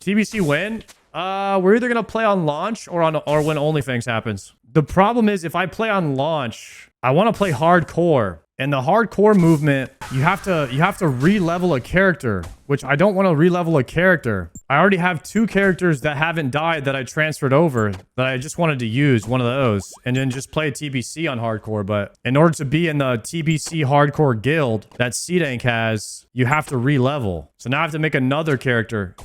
TBC win? We're either gonna play on launch or when OnlyFans happens. The problem is if I play on launch, I want to play hardcore. And the hardcore movement, you have to re-level a character, which I don't want to re-level a character. I already have 2 characters that haven't died that I transferred over that I just wanted to use one of those and then just play TBC on hardcore. But in order to be in the TBC hardcore guild that C-Dank has, you have to re-level. So now I have to make another character,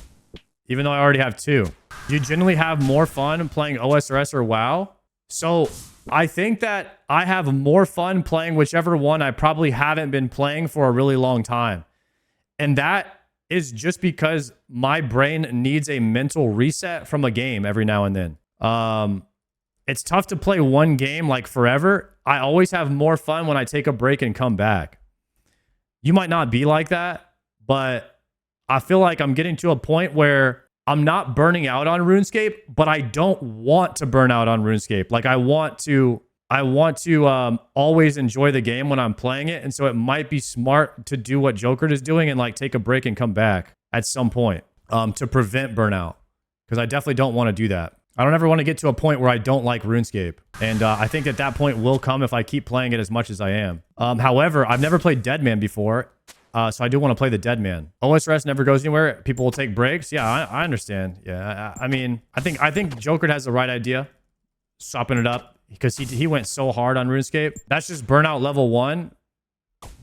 even though I already have 2. Do you generally have more fun playing OSRS or WoW? So I think that I have more fun playing whichever one I probably haven't been playing for a really long time. And that is just because my brain needs a mental reset from a game every now and then. It's tough to play one game like forever. I always have more fun when I take a break and come back. You might not be like that, but I feel like I'm getting to a point where I'm not burning out on RuneScape, but I don't want to burn out on RuneScape. Like I want to always enjoy the game when I'm playing it. And so it might be smart to do what Joker is doing and like take a break and come back at some point to prevent burnout. Because I definitely don't want to do that. I don't ever want to get to a point where I don't like RuneScape. And I think that point will come if I keep playing it as much as I am. However, I've never played Deadman before. So I do want to play the Deadman. OSRS never goes anywhere. People will take breaks. Yeah, I understand. Yeah, I mean, I think Joker has the right idea, swapping it up because he went so hard on RuneScape. That's just Burnout level 1.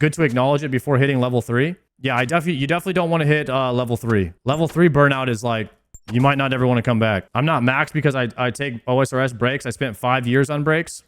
Good to acknowledge it before hitting level 3. Yeah, you definitely don't want to hit level 3. Level 3 Burnout is like you might not ever want to come back. I'm not maxed because I take OSRS breaks. I spent 5 years on breaks.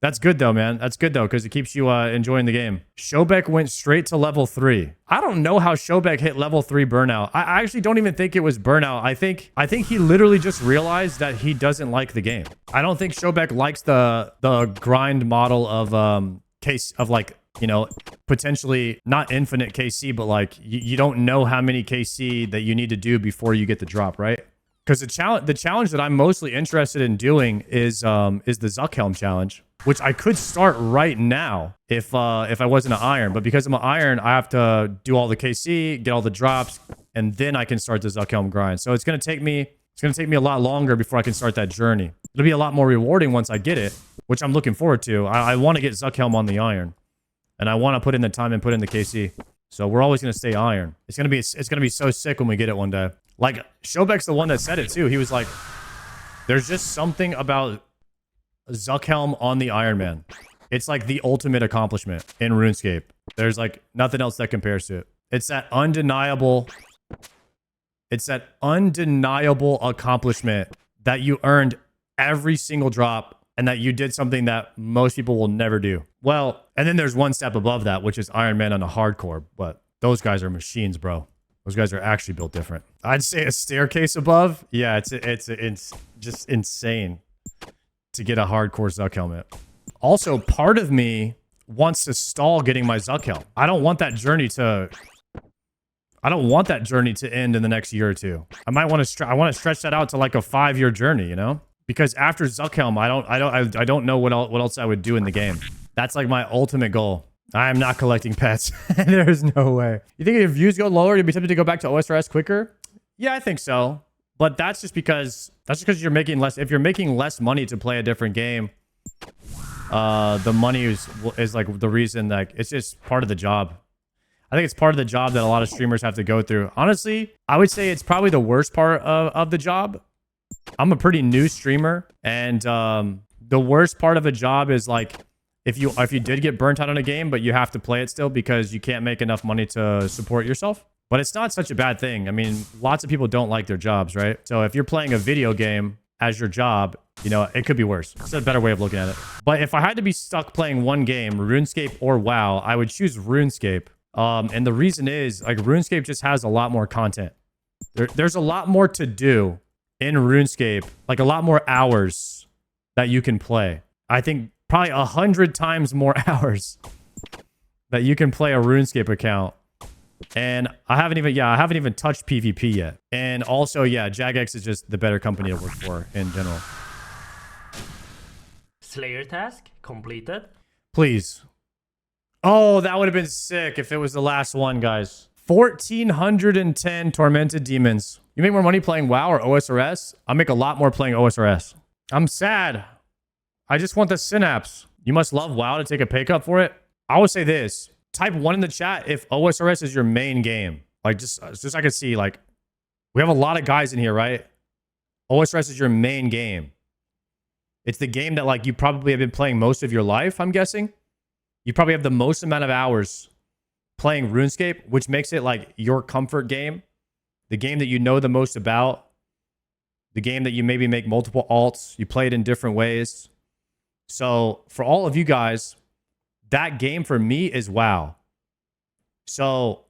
That's good though, man. That's good though, because it keeps you enjoying the game. Shobek went straight to level 3. I don't know how Shobek hit level 3 Burnout. I actually don't even think it was Burnout. I think he literally just realized that he doesn't like the game. I don't think Shobek likes the grind model of case of like, you know, potentially not infinite KC, but like you don't know how many KC that you need to do before you get the drop, right? Because the challenge that I'm mostly interested in doing is the Zuckhelm challenge, which I could start right now if I wasn't an iron. But because I'm an iron, I have to do all the KC, get all the drops, and then I can start the Zuckhelm grind. So it's gonna take me a lot longer before I can start that journey. It'll be a lot more rewarding once I get it, which I'm looking forward to. I want to get Zuckhelm on the iron, and I want to put in the time and put in the KC. So we're always gonna stay iron. It's gonna be so sick when we get it one day. Like Shobek's the one that said it too. He was like, "There's just something about Zuckhelm on the Ironman. It's like the ultimate accomplishment in RuneScape. There's like nothing else that compares to it. It's that undeniable accomplishment that you earned every single drop and that you did something that most people will never do. Well, and then there's one step above that, which is Ironman on a hardcore, but those guys are machines, bro. Those guys are actually built different. I'd say a staircase above. Yeah, it's just insane to get a hardcore Zuck helmet. Also, part of me wants to stall getting my Zuck helmet. I don't want that journey to end in the next year or two. I might want to I want to stretch that out to like a 5-year journey, you know? Because after Zuckhelm, I don't know what else I would do in the game. That's like my ultimate goal. I am not collecting pets. There's no way. You think if views go lower, you'd be tempted to go back to OSRS quicker? Yeah, I think so. But that's just because you're making less. If you're making less money to play a different game, the money is like the reason. Like it's just part of the job. I think it's part of the job that a lot of streamers have to go through. Honestly, I would say it's probably the worst part of the job. I'm a pretty new streamer, and the worst part of a job is like if you did get burnt out on a game, but you have to play it still because you can't make enough money to support yourself. But it's not such a bad thing. I mean, lots of people don't like their jobs, right? So if you're playing a video game as your job, you know, it could be worse. It's a better way of looking at it. But if I had to be stuck playing one game, RuneScape or WoW, I would choose RuneScape. And the reason is, like, RuneScape just has a lot more content. There's a lot more to do in RuneScape, like a lot more hours that you can play. I think probably 100 times more hours that you can play a RuneScape account. And I haven't even touched PvP yet. And also, yeah, Jagex is just the better company to work for in general. Slayer task completed. Please. Oh, that would have been sick if it was the last one, guys. 1,410 tormented demons. You make more money playing WoW or OSRS? I make a lot more playing OSRS. I'm sad. I just want the synapse. You must love WoW to take a pay cut for it. I would say this. Type 1 in the chat if OSRS is your main game. Like, just I could see, like, we have a lot of guys in here, right? OSRS is your main game. It's the game that, like, you probably have been playing most of your life, I'm guessing. You probably have the most amount of hours playing RuneScape, which makes it, like, your comfort game. The game that you know the most about. The game that you maybe make multiple alts. You play it in different ways. So, for all of you guys, that game for me is WoW. So,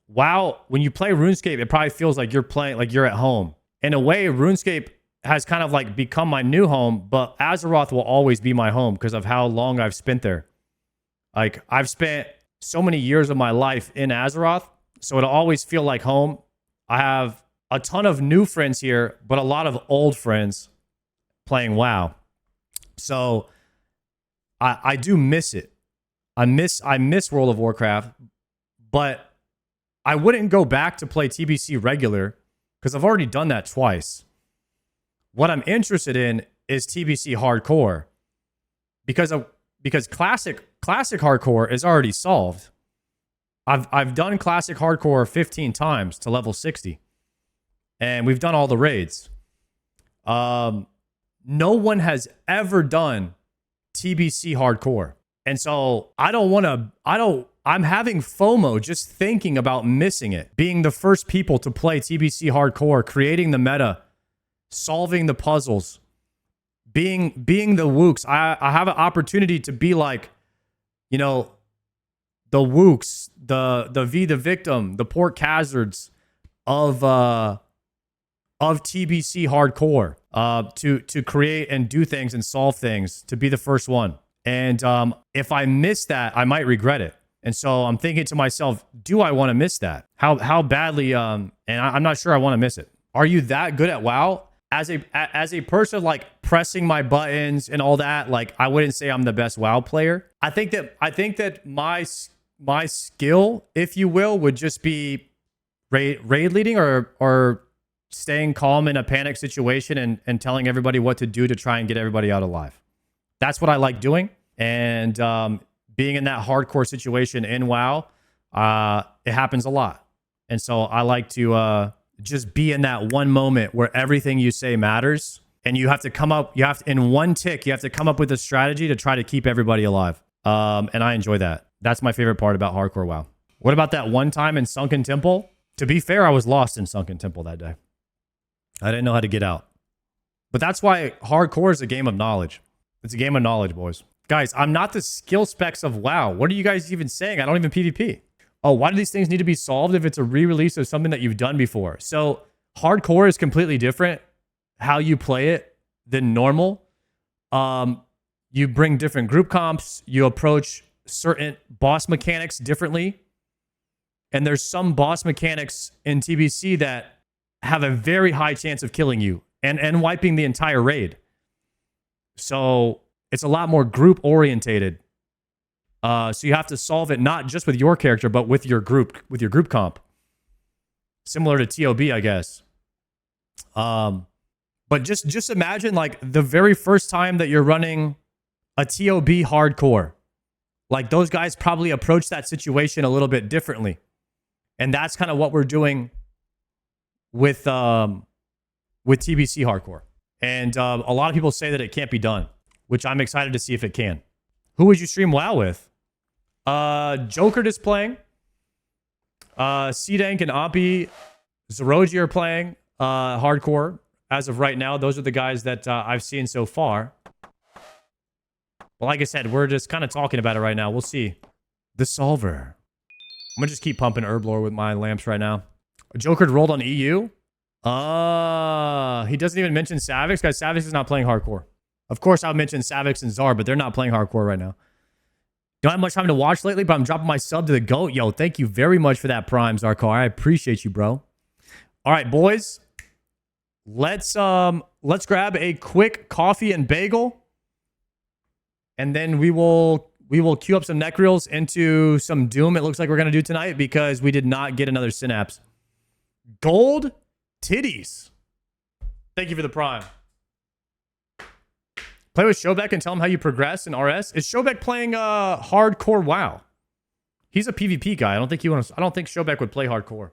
WoW, when you play RuneScape, it probably feels like you're playing, like you're at home. In a way, RuneScape has kind of like become my new home, but Azeroth will always be my home because of how long I've spent there. Like, I've spent so many years of my life in Azeroth, so it'll always feel like home. I have a ton of new friends here, but a lot of old friends playing WoW. So I do miss it. I miss World of Warcraft, but I wouldn't go back to play TBC regular because I've already done that twice. What I'm interested in is TBC hardcore because classic hardcore is already solved. I've done classic hardcore 15 times to level 60. And we've done all the raids. No one has ever done TBC hardcore. And so I'm having FOMO just thinking about missing it. Being the first people to play TBC hardcore, creating the meta, solving the puzzles, being the wooks. I have an opportunity to be like, you know, the wooks, the V the victim, the Port Hazards of TBC hardcore, to create and do things and solve things, to be the first one. And if I miss that, I might regret it. And so I'm thinking to myself, do I want to miss that? How badly? And I'm not sure I want to miss it. Are you that good at WoW? As a person, like pressing my buttons and all that, like I wouldn't say I'm the best WoW player. I think that my skill, if you will, would just be raid leading or staying calm in a panic situation and telling everybody what to do to try and get everybody out alive. That's what I like doing. And being in that hardcore situation in WoW, it happens a lot. And so I like to just be in that one moment where everything you say matters. And you have to come up, in one tick, you have to come up with a strategy to try to keep everybody alive. And I enjoy that. That's my favorite part about hardcore WoW. What about that one time in Sunken Temple? To be fair, I was lost in Sunken Temple that day. I didn't know how to get out. But that's why hardcore is a game of knowledge. It's a game of knowledge, boys. Guys, I'm not the skill specs of WoW. What are you guys even saying? I don't even PvP. Oh, why do these things need to be solved if it's a re-release of something that you've done before? So hardcore is completely different how you play it than normal. You bring different group comps. You approach certain boss mechanics differently. And there's some boss mechanics in TBC that have a very high chance of killing you and wiping the entire raid. So it's a lot more group orientated. So you have to solve it not just with your character, but with your group comp. Similar to TOB, I guess. But just imagine like the very first time that you're running a TOB hardcore. Like those guys probably approach that situation a little bit differently. And that's kind of what we're doing with TBC hardcore. And a lot of people say that it can't be done, which I'm excited to see if it can. Who would you stream WoW with? Joker is playing. C-Dank and Ampi, Zeroji are playing hardcore as of right now. Those are the guys that I've seen so far. But like I said, we're just kind of talking about it right now. We'll see. The Solver. I'm going to just keep pumping Herblore with my lamps right now. Joker rolled on EU. He doesn't even mention Savix. Guys, Savix is not playing hardcore. Of course, I would mention Savix and Zar, but they're not playing hardcore right now. Don't have much time to watch lately, but I'm dropping my sub to the GOAT. Yo, thank you very much for that Prime, Zarkar. I appreciate you, bro. All right, boys. Let's grab a quick coffee and bagel. And then we will queue up some neck reels into some Doom. It looks like we're going to do tonight because we did not get another Synapse. Gold Titties. Thank you for the prime. Play with Shobek and tell him how you progress in RS. Is Shobek playing hardcore WoW? He's a PvP guy. I don't think Shobek would play hardcore.